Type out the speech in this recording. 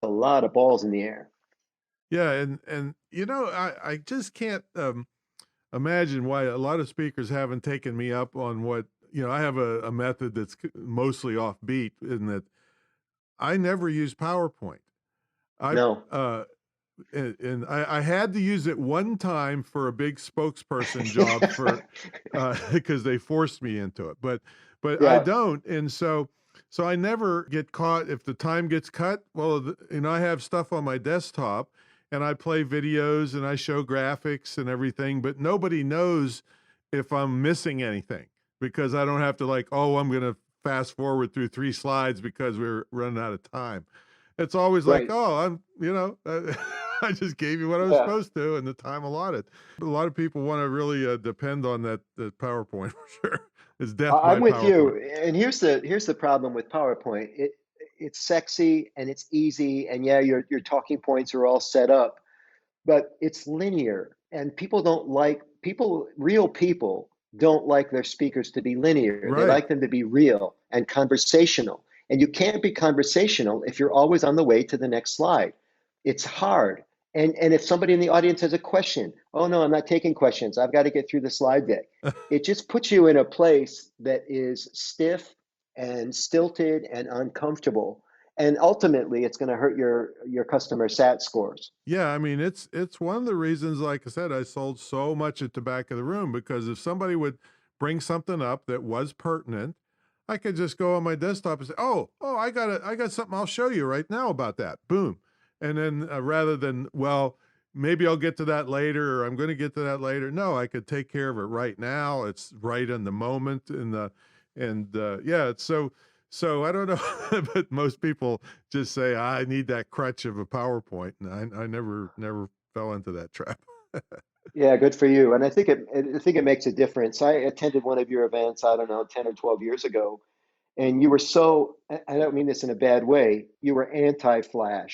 a lot of balls in the air. Yeah, and I just can't imagine why a lot of speakers haven't taken me up on what I have a method that's mostly offbeat in that I never use PowerPoint. I No. and I had to use it one time for a big spokesperson job for because they forced me into it, but I Yeah. don't, and so I never get caught if the time gets cut. Well, I have stuff on my desktop, and I play videos and I show graphics and everything, but nobody knows if I'm missing anything because I don't have to like, oh, I'm gonna fast forward through 3 slides because we're running out of time. It's always like, Right. "Oh, I just gave you what I was Yeah. supposed to and the time allotted." A lot of people wanna really, depend on that PowerPoint for sure. It's death I'm by with PowerPoint. you. And here's the problem with PowerPoint. It's sexy and it's easy, and yeah, your talking points are all set up, but it's linear, and real people don't like their speakers to be linear. They Right. like them to be real and conversational. And you can't be conversational if you're always on the way to the next slide. It's hard. And if somebody in the audience has a question, oh no, I'm not taking questions. I've got to get through the slide deck. It just puts you in a place that is stiff and stilted and uncomfortable. And ultimately, it's going to hurt your customer sat scores. Yeah, I mean, it's one of the reasons, like I said, I sold so much at the back of the room because if somebody would bring something up that was pertinent, I could just go on my desktop and say, "Oh, I got something I'll show you right now about that." Boom. And then rather than, well, maybe I'll get to that later or I'm going to get to that later. No, I could take care of it right now. It's right in the moment and yeah, it's so I don't know, but most people just say, "I need that crutch of a PowerPoint," and I never fell into that trap. Yeah, good for you. And I think it makes a difference. I attended one of your events, I don't know, 10 or 12 years ago, and you were so, I don't mean this in a bad way, you were anti-flash.